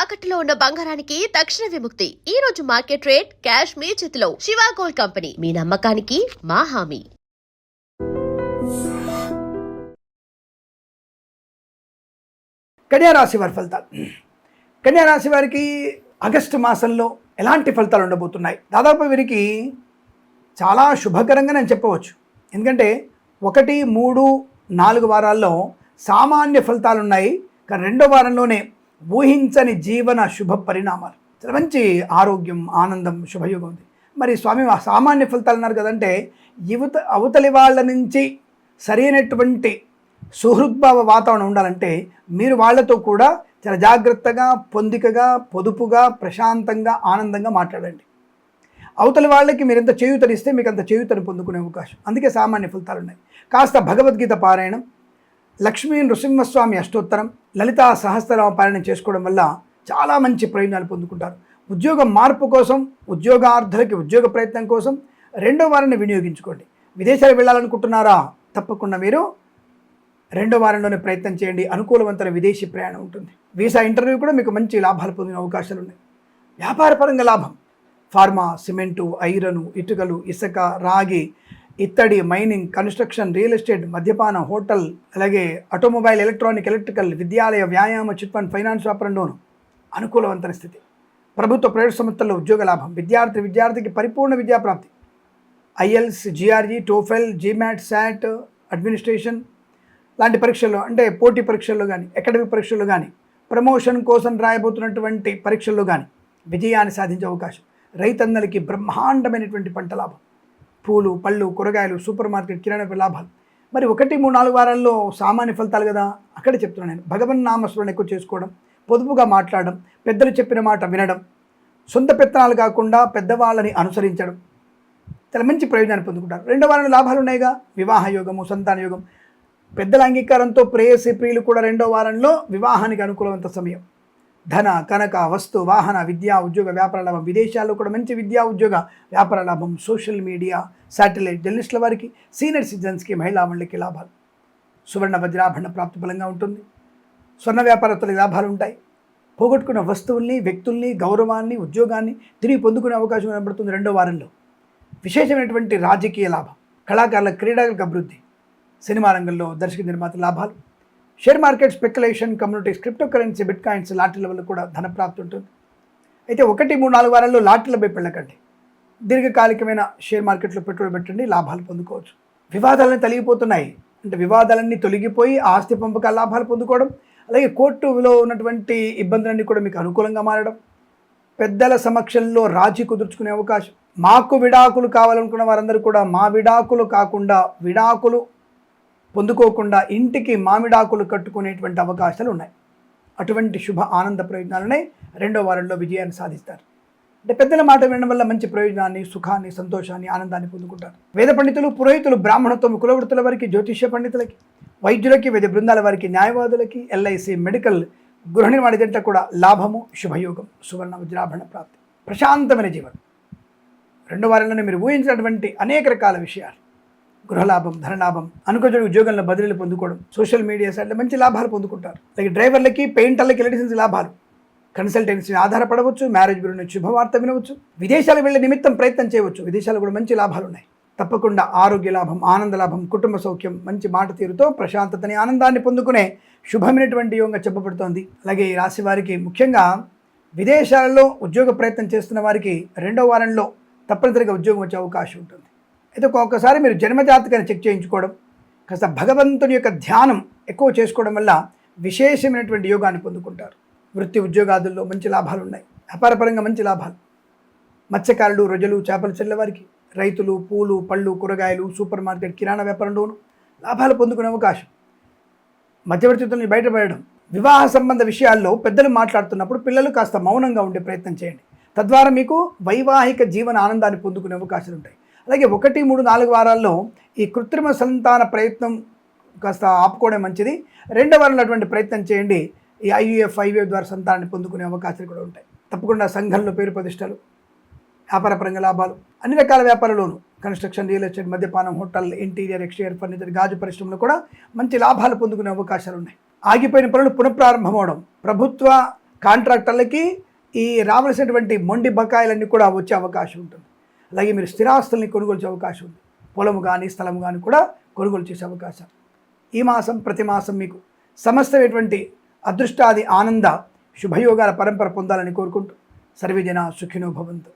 తాకట్టులో ఉన్న బంగారానికి తక్షణ విముక్తి. ఈ రోజు మార్కెట్ రేట్ క్యాష్ మీ చేతిలో. శివ గోల్డ్ కంపెనీ, మీ నమ్మకానికి మా హామీ. కన్యారాశి వారి ఫలితాలు. కన్యారాశి వారికి ఆగస్టు మాసంలో ఎలాంటి ఫలితాలు ఉండబోతున్నాయి? దాదాపు వీరికి చాలా శుభకరంగా నేను చెప్పవచ్చు. ఎందుకంటే 1, 3, 4 వారాల్లో సామాన్య ఫలితాలు ఉన్నాయి. కానీ రెండో వారంలోనే ఊహించని జీవన శుభ పరిణామాలు, చాలా మంచి ఆరోగ్యం, ఆనందం, శుభయోగం ఉంది. మరి స్వామి సామాన్య ఫలితాలు అన్నారు కదంటే, అవతలి వాళ్ళ నుంచి సరైనటువంటి సుహృద్భావ వాతావరణం ఉండాలంటే మీరు వాళ్ళతో కూడా చాలా జాగ్రత్తగా, పొందికగా, పొదుపుగా, ప్రశాంతంగా, ఆనందంగా మాట్లాడండి. అవతలి వాళ్ళకి మీరు ఎంత చేయూతనిస్తే మీకు అంత చేయూతని పొందుకునే అవకాశం. అందుకే సామాన్య ఫలితాలు ఉన్నాయి. కాస్త భగవద్గీత పారాయణం, లక్ష్మీ నృసింహస్వామి అష్టోత్తరం, లలితా సహస్రనామ పారాయణం చేసుకోవడం వల్ల చాలా మంచి ప్రయోజనాలు పొందుకుంటారు. ఉద్యోగ మార్పు కోసం, ఉద్యోగార్థులకి ఉద్యోగ ప్రయత్నం కోసం రెండో వారాన్ని వినియోగించుకోండి. విదేశాలకు వెళ్ళాలనుకుంటున్నారా? తప్పకుండా మీరు రెండో వారంలోనే ప్రయత్నం చేయండి. అనుకూలవంతమైన విదేశీ ప్రయాణం ఉంటుంది. వీసా ఇంటర్వ్యూ కూడా మీకు మంచి లాభాలు పొందిన అవకాశాలు ఉన్నాయి. వ్యాపారపరంగా లాభం, ఫార్మా, సిమెంటు, ఐరను, ఇటుకలు, ఇసుక, రాగి, ఇత్తడి, మైనింగ్, కన్స్ట్రక్షన్, రియల్ ఎస్టేట్, మద్యపానం, హోటల్, అలాగే ఆటోమొబైల్, ఎలక్ట్రానిక్, ఎలక్ట్రికల్, విద్యాలయ, వ్యాయామ, చిట్ ఫండ్, ఫైనాన్స్ వ్యాపారంలోను అనుకూలవంతమైన స్థితి. ప్రభుత్వ ప్రైవేట్ సంస్థల్లో ఉద్యోగ లాభం, విద్యార్థికి పరిపూర్ణ విద్యాప్రాప్తి. IELTS, GRE, TOEFL, GMAT, SAT, administration లాంటి పరీక్షల్లో, అంటే పోటీ పరీక్షల్లో కానీ, అకాడమిక్ పరీక్షల్లో కానీ, ప్రమోషన్ కోసం రాయబోతున్నటువంటి పరీక్షల్లో కానీ విజయాన్ని సాధించే అవకాశం. రైతన్నలకి బ్రహ్మాండమైనటువంటి పంట లాభం, పూలు, పళ్ళు, కూరగాయలు, సూపర్ మార్కెట్, కిరాణా లాభాలు. మరి 1, 3, 4 వారాల్లో సామాన్య ఫలితాలు కదా, అక్కడే చెప్తున్నాను నేను. భగవన్ నామస్మరణ ఎక్కువ చేసుకోవడం, పొదుపుగా మాట్లాడడం, పెద్దలు చెప్పిన మాట వినడం, సొంత పెత్తనాలు కాకుండా పెద్దవాళ్ళని అనుసరించడం, చాలా మంచి ప్రయోజనాన్ని పొందుకుంటారు. రెండో వారంలో లాభాలు ఉన్నాయిగా. వివాహ యోగము, సంతాన యోగం, పెద్దల అంగీకారంతో ప్రేయసి ప్రియులు కూడా రెండో వారంలో వివాహానికి అనుకూలవంత సమయం. ధన, కనక, వస్తు, వాహన, విద్యా, ఉద్యోగ, వ్యాపార లాభం. విదేశాల్లో కూడా మంచి విద్యా, ఉద్యోగ, వ్యాపార లాభం. సోషల్ మీడియా, శాటిలైట్, జర్నలిస్టుల వారికి, సీనియర్ సిటిజన్స్కి, మహిళా మండలికి లాభాలు. సువర్ణ వజ్రాభరణ ప్రాప్తి బలంగా ఉంటుంది. స్వర్ణ వ్యాపారస్తులకి లాభాలు ఉంటాయి. పోగొట్టుకున్న వస్తువుల్ని, వ్యక్తుల్ని, గౌరవాన్ని, ఉద్యోగాన్ని తిరిగి పొందుకునే అవకాశం కనబడుతుంది రెండో వారంలో. విశేషమైనటువంటి రాజకీయ లాభం, కళాకారుల, క్రీడలకు అభివృద్ధి, సినిమా రంగంలో దర్శక నిర్మాత లాభాలు. Share market, speculation, communities, crypto currency, bitcoins, లాటరీల వల్ల కూడా ధనప్రాప్తి ఉంటుంది. అయితే 1, 3, 4 వారాల్లో లాటరీల వైపు వెళ్ళకండి. దీర్ఘకాలికమైన షేర్ మార్కెట్లో పెట్టుబడి పెట్టండి, లాభాలు పొందుకోవచ్చు. వివాదాలన్నీ తొలగిపోతున్నాయి, అంటే వివాదాలన్నీ తొలగిపోయి ఆస్తి పంపకాల లాభాలు పొందుకోవడం, అలాగే కోర్టులో ఉన్నటువంటి ఇబ్బందులన్నీ కూడా మీకు అనుకూలంగా మారడం, పెద్దల సమక్షంలో రాజీ కుదుర్చుకునే అవకాశం. మాకు విడాకులు కావాలనుకున్న వారందరూ కూడా మా విడాకులు కాకుండా, విడాకులు పొందుకోకుండా ఇంటికి మామిడాకులు కట్టుకునేటువంటి అవకాశాలు ఉన్నాయి. అటువంటి శుభ ఆనంద ప్రయోజనాలనే రెండో వారంలో విజయాన్ని సాధిస్తారు. అంటే పెద్దల మాట వినడం వల్ల మంచి ప్రయోజనాన్ని, సుఖాన్ని, సంతోషాన్ని, ఆనందాన్ని పొందుకుంటారు. వేద పండితులు, పురోహితులు, బ్రాహ్మణత్వం, కులవృత్తుల వారికి, జ్యోతిష్య పండితులకి, వైద్యులకి, వైద్య బృందాల వారికి, న్యాయవాదులకి, ఎల్ఐసి, మెడికల్, గృహ నిర్మాణ జంట కూడా లాభము, శుభయోగం, సువర్ణ వజ్రాభరణ ప్రాప్తి, ప్రశాంతమైన జీవనం. రెండో వారంలోనే మీరు ఊహించినటువంటి అనేక రకాల విషయాలు, గృహలాభం, ధనలాభం, అనుకోని ఉద్యోగంలో బదిలీలు పొందుకోవడం, సోషల్ మీడియా సైడ్లో మంచి లాభాలు పొందుకుంటారు. అలాగే డ్రైవర్లకి, పెయింటర్లకి, ఎలక్ట్రీషియన్స్ లాభాలు. కన్సల్టెన్సీ ఆధారపడవచ్చు, మ్యారేజ్ బ్యూరో నుంచి శుభవార్త వినవచ్చు, విదేశాలకు వెళ్ళే నిమిత్తం ప్రయత్నం చేయవచ్చు. విదేశాలు కూడా మంచి లాభాలు ఉన్నాయి. తప్పకుండా ఆరోగ్య లాభం, ఆనంద లాభం, కుటుంబ సౌఖ్యం, మంచి మాట తీరుతో ప్రశాంతతని, ఆనందాన్ని పొందుకునే శుభమైనటువంటి యోగంగా చెప్పబడుతోంది. అలాగే ఈ రాశి వారికి ముఖ్యంగా విదేశాలలో ఉద్యోగ ప్రయత్నం చేస్తున్న వారికి రెండో వారంలో తప్పనిసరిగా ఉద్యోగం వచ్చే అవకాశం ఉంటుంది. అయితే ఒక్కొక్కసారి మీరు జన్మజాతకాన్ని చెక్ చేయించుకోవడం, కాస్త భగవంతుని యొక్క ధ్యానం ఎక్కువ చేసుకోవడం వల్ల విశేషమైనటువంటి యోగాన్ని పొందుకుంటారు. వృత్తి ఉద్యోగాదుల్లో మంచి లాభాలు ఉన్నాయి. వ్యాపారపరంగా మంచి లాభాలు. మత్స్యకారులు, రొయ్యలు, చేపలు చెల్లె వారికి, రైతులు, పూలు, పళ్ళు, కూరగాయలు, సూపర్ మార్కెట్, కిరాణా వ్యాపారంలోనూ లాభాలు పొందుకునే అవకాశం. మధ్యవర్తిత్వాన్ని బయటపడడం, వివాహ సంబంధ విషయాల్లో పెద్దలు మాట్లాడుతున్నప్పుడు పిల్లలు కాస్త మౌనంగా ఉండే ప్రయత్నం చేయండి. తద్వారా మీకు వైవాహిక జీవన ఆనందాన్ని పొందుకునే అవకాశాలు ఉంటాయి. అలాగే 1, 3, 4 వారాల్లో ఈ కృత్రిమ సంతాన ప్రయత్నం కాస్త ఆపుకోవడం మంచిది. రెండో వారంలో అటువంటి ప్రయత్నం చేయండి. ఈ IVF ద్వారా సంతానాన్ని పొందుకునే అవకాశాలు కూడా ఉంటాయి. తప్పకుండా సంఘంలో పేరు ప్రతిష్టలు, వ్యాపారపరంగా లాభాలు, అన్ని రకాల వ్యాపారాల్లోనూ, కన్స్ట్రక్షన్, రియల్ ఎస్టేట్, మద్యపానం, హోటల్, ఇంటీరియర్, ఎక్స్టీరియర్ ఫర్నిచర్, గాజు పరిశ్రమలో కూడా మంచి లాభాలు పొందుకునే అవకాశాలు ఉన్నాయి. ఆగిపోయిన పనులు పునఃప్రారంభం అవడం, ప్రభుత్వ కాంట్రాక్టర్లకి ఈ రావాల్సినటువంటి మొండి బకాయిలన్నీ కూడా వచ్చే అవకాశం ఉంటుంది. అలాగే మీరు స్థిరాస్తుల్ని కొనుగోలు చేసే అవకాశం ఉంది. పొలము కానీ స్థలము కానీ కూడా కొనుగోలు చేసే అవకాశం. ఈ మాసం ప్రతి మాసం మీకు సమస్తమైనటువంటి అదృష్టాది ఆనంద శుభయోగాల పరంపర పొందాలని కోరుకుంటూ సర్వే జన సుఖినో భవంతు.